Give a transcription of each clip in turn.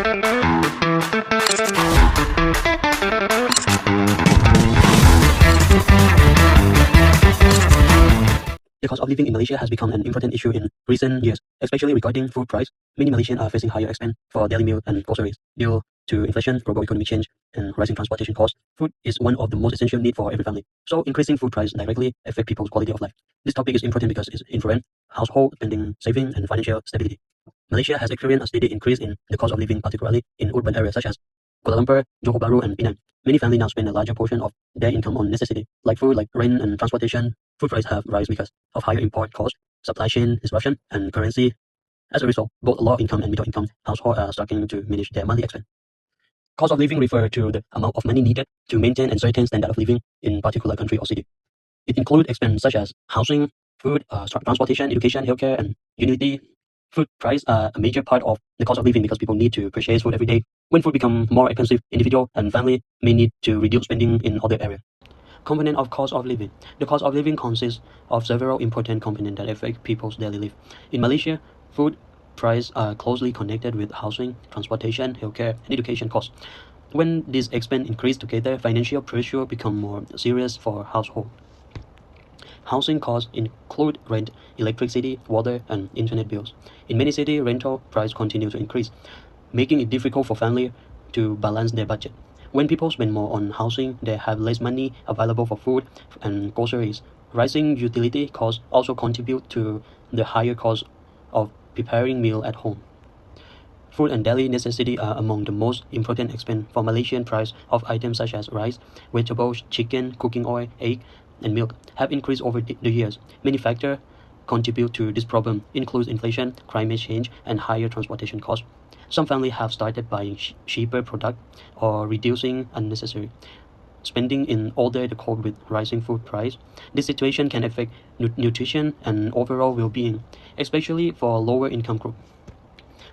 The cost of living in Malaysia has become an important issue in recent years, especially regarding food price. Many Malaysians are facing higher expense for daily meal and groceries due to inflation, global economic change, and rising transportation costs. Food is one of the most essential needs for every family, so increasing food price directly affects people's quality of life. This topic is important because it influences household spending, saving, and financial stability. Malaysia has experienced a steady increase in the cost of living, particularly in urban areas such as Kuala Lumpur, Johor Bahru, and Penang. Many families now spend a larger portion of their income on necessity, like food, like rent and transportation. Food prices have risen because of higher import costs, supply chain disruption, and currency. As a result, both low-income and middle-income households are struggling to manage their monthly expense. Cost of living refers to the amount of money needed to maintain a certain standard of living in a particular country or city. It includes expenses such as housing, food, transportation, education, healthcare, and utility. Food prices are a major part of the cost of living because people need to purchase food every day. When food becomes more expensive, individuals and family may need to reduce spending in other areas. Component of cost of living. The cost of living consists of several important components that affect people's daily life. In Malaysia, food prices are closely connected with housing, transportation, healthcare, and education costs. When these expenses increase together, financial pressure becomes more serious for households. Housing costs include rent, electricity, water, and internet bills. In many cities, rental prices continue to increase, making it difficult for families to balance their budget. When people spend more on housing, they have less money available for food and groceries. Rising utility costs also contribute to the higher cost of preparing meals at home. Food and daily necessities are among the most important expense for Malaysian. Price of items such as rice, vegetables, chicken, cooking oil, egg, and milk have increased over the years. Many factors contribute to this problem, includes inflation, climate change, and higher transportation costs. Some families have started buying cheaper products or reducing unnecessary spending in order to cope with rising food price. This situation can affect nutrition and overall well-being, especially for lower income groups.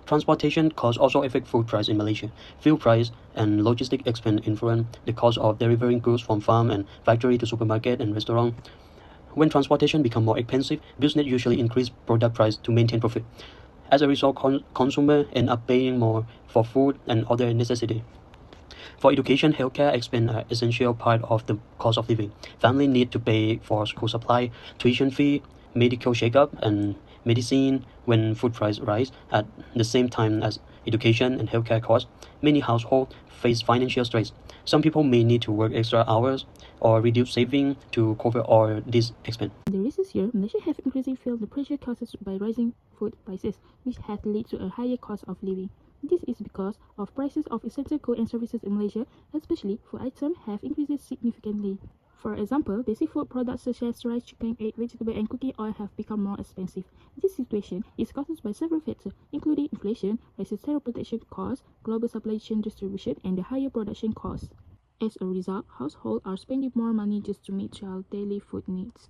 Transportation costs also affect food price in Malaysia. Fuel price and logistic expense influence the cost of delivering goods from farm and factory to supermarket and restaurant. When transportation becomes more expensive, business usually increase product price to maintain profit. As a result, consumers end up paying more for food and other necessities. For education, healthcare expense are essential part of the cost of living. Families need to pay for school supply, tuition fee, medical checkup, and medicine. When food prices rise at the same time as education and healthcare costs, many households face financial stress. Some people may need to work extra hours or reduce saving to cover all these expenses. In the recent years, Malaysia has increasingly felt the pressure caused by rising food prices, which has led to a higher cost of living. This is because of prices of essential goods and services in Malaysia, especially food items, have increased significantly. For example, basic food products such as rice, chicken, egg, vegetable, and cooking oil have become more expensive. This situation is caused by several factors, including inflation, rising transportation costs, global supply chain distribution, and the higher production costs. As a result, households are spending more money just to meet their daily food needs.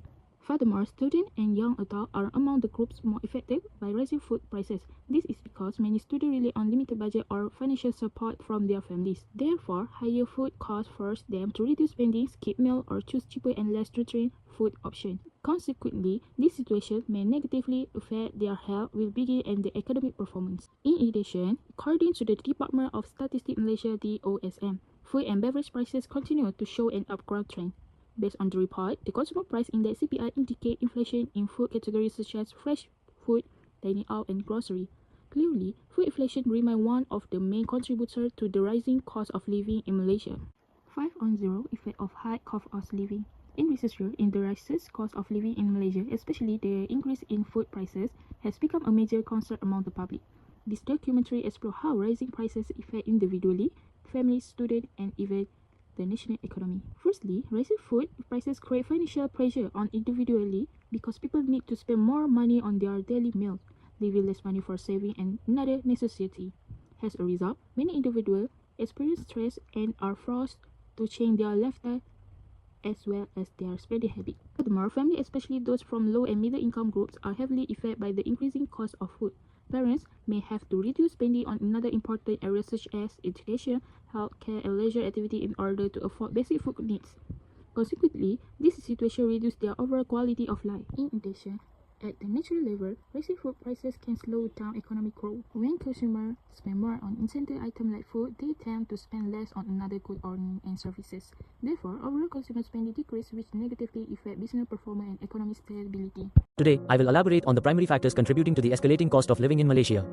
Furthermore, students and young adults are among the groups more affected by rising food prices. This is because many students rely on limited budget or financial support from their families. Therefore, higher food costs force them to reduce spending, skip meals, or choose cheaper and less nutrient food options. Consequently, this situation may negatively affect their health, well-being, and their academic performance. In addition, according to the Department of Statistics Malaysia (DOSM), food and beverage prices continue to show an upward trend. Based on the report, the Consumer Price Index (CPI) indicates inflation in food categories such as fresh food, dining out, and grocery. Clearly, food inflation remains one of the main contributors to the rising cost of living in Malaysia. 5.0 Effect of high cost of living. In recent years, the rising cost of living in Malaysia, especially the increase in food prices, has become a major concern among the public. This documentary explores how rising prices affect individually, families, students, and even the national economy. Firstly, rising food prices create financial pressure on individually because people need to spend more money on their daily meals, leaving less money for saving and another necessity. As a result, many individuals experience stress and are forced to change their lifestyle as well as their spending habits. Furthermore, families, especially those from low and middle income groups, are heavily affected by the increasing cost of food. Parents may have to reduce spending on another important areas such as education, healthcare, and leisure activity in order to afford basic food needs. Consequently, this situation reduces their overall quality of life. In addition, At the national level, rising food prices can slow down economic growth. When consumers spend more on essential items like food, they tend to spend less on another goods and services. Therefore, overall consumer spending decreases, which negatively affect business performance and economic stability. Today, I will elaborate on the primary factors contributing to the escalating cost of living in Malaysia.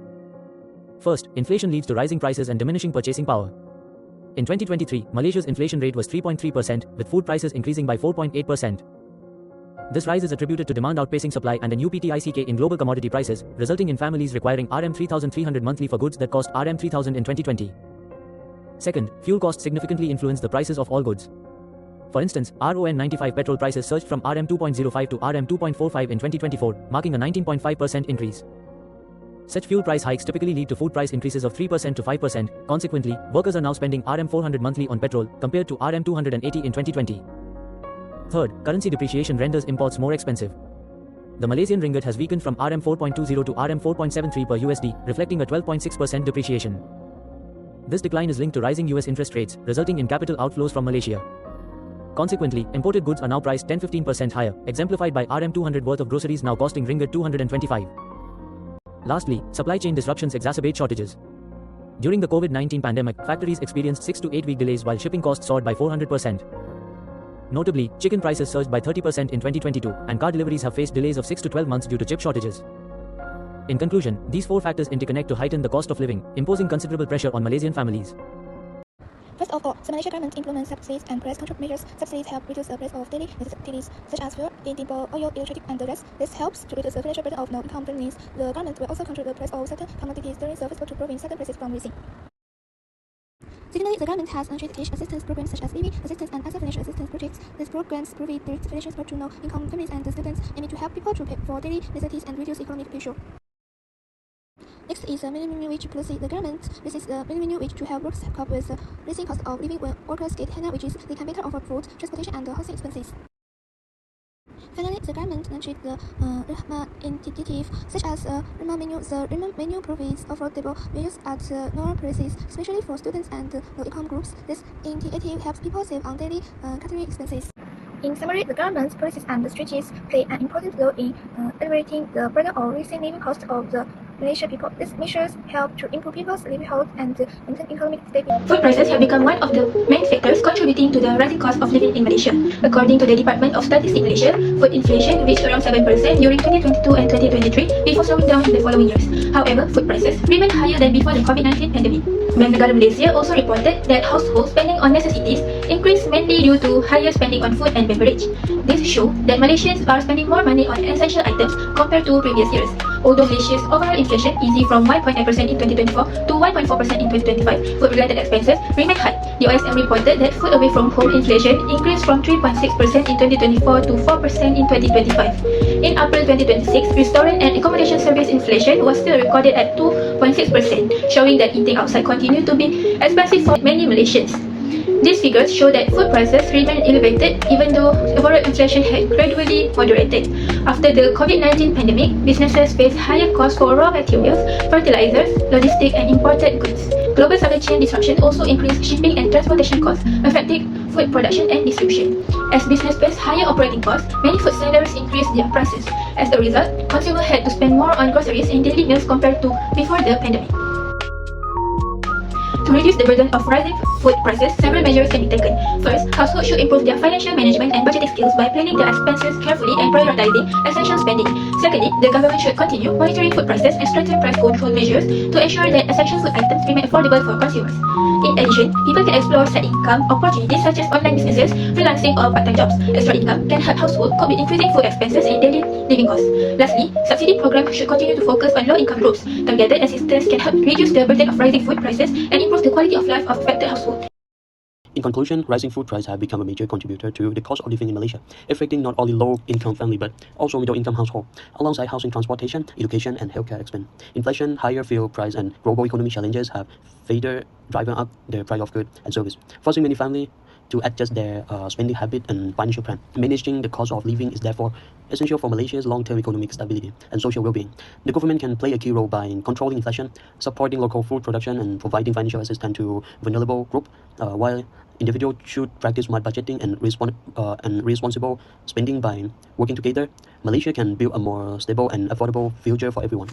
First, inflation leads to rising prices and diminishing purchasing power. In 2023, Malaysia's inflation rate was 3.3%, with food prices increasing by 4.8%. This rise is attributed to demand outpacing supply and an uptick in global commodity prices, resulting in families requiring RM3,300 monthly for goods that cost RM3,000 in 2020. Second, fuel costs significantly influence the prices of all goods. For instance, RON95 petrol prices surged from RM2.05 to RM2.45 in 2024, marking a 19.5% increase. Such fuel price hikes typically lead to food price increases of 3% to 5%. Consequently, workers are now spending RM400 monthly on petrol, compared to RM280 in 2020. Third, currency depreciation renders imports more expensive. The Malaysian ringgit has weakened from RM4.20 to RM4.73 per USD, reflecting a 12.6% depreciation. This decline is linked to rising US interest rates, resulting in capital outflows from Malaysia. Consequently, imported goods are now priced 10-15% higher, exemplified by RM200 worth of groceries now costing ringgit 225. Lastly, supply chain disruptions exacerbate shortages. During the COVID-19 pandemic, factories experienced 6 to 8 week delays while shipping costs soared by 400%. Notably, chicken prices surged by 30% in 2022, and car deliveries have faced delays of 6 to 12 months due to chip shortages. In conclusion, these four factors interconnect to heighten the cost of living, imposing considerable pressure on Malaysian families. First of all, the Malaysian government implements subsidies and price control measures. Subsidies help reduce the price of daily necessities such as fuel, edible oil, electricity, and the rest. This helps to reduce the financial burden of low-income families. The government will also control the price of certain commodities during the fiscal to prevent certain prices from rising. Secondly, the government has entrenched assistance programs such as baby assistance and other financial assistance projects. These programs provide direct financial support to low-income families and the students, aiming to help people to pay for daily necessities and reduce economic pressure. Next is the minimum wage policy. The government raises the minimum wage to help workers cope with the rising cost of living. When workers get higher wages, they can better afford food, transportation, and housing expenses. Finally, the government launched the Rahmah initiative, such as Rahmah menu. The Rahmah menu provides affordable meals at lower prices, especially for students and low-income groups. This initiative helps people save on daily catering expenses. In summary, the government's policies and strategies play an important role in alleviating the burden of rising living costs of the Malaysian people. These measures help to improve people's livelihood and maintain economic stability. Food prices have become one of the main factors contributing to the rising cost of living in Malaysia. According to the Department of Statistics Malaysia, food inflation reached around 7% during 2022 and 2023 before slowing down in the following years. However, food prices remained higher than before the COVID-19 pandemic. Bank Negara Malaysia also reported that household spending on necessities increased mainly due to higher spending on food and beverage. This shows that Malaysians are spending more money on essential items compared to previous years. Although Malaysia's overall inflation eased from 1.9% in 2024 to 1.4% in 2025, food-related expenses remain high. The OSM reported that food away from home inflation increased from 3.6% in 2024 to 4% in 2025. In April 2026, restaurant and accommodation service inflation was still recorded at 2.6%, showing that eating outside continued to be expensive for many Malaysians. These figures show that food prices remain elevated even though overall inflation had gradually moderated. After the COVID-19 pandemic, businesses faced higher costs for raw materials, fertilizers, logistics, and imported goods. Global supply chain disruption also increased shipping and transportation costs, affecting food production and distribution. As business faced higher operating costs, many food sellers increased their prices. As a result, consumers had to spend more on groceries and daily meals compared to before the pandemic. To reduce the burden of rising food prices, several measures can be taken. First, households should improve their financial management and budgeting skills by planning their expenses carefully and prioritizing essential spending. Secondly, the government should continue monitoring food prices and strengthen price control measures to ensure that essential food items remain affordable for consumers. In addition, people can explore side income opportunities such as online businesses, freelancing, or part-time jobs. Extra income can help households cope with increasing food expenses and daily living costs. Lastly, subsidy programs should continue to focus on low-income groups. Targeted assistance can help reduce the burden of rising food prices and improve the quality of life of affected households. In conclusion, rising food prices have become a major contributor to the cost of living in Malaysia, affecting not only low-income families but also middle-income households, alongside housing, transportation, education, and healthcare expense. Inflation, higher fuel price, and global economic challenges have further driven up the price of goods and services, forcing many families to adjust their spending habit and financial plan. Managing the cost of living is therefore essential for Malaysia's long-term economic stability and social well-being. The government can play a key role by controlling inflation, supporting local food production, and providing financial assistance to vulnerable groups, while individuals should practice smart budgeting and responsible spending. By working together, Malaysia can build a more stable and affordable future for everyone.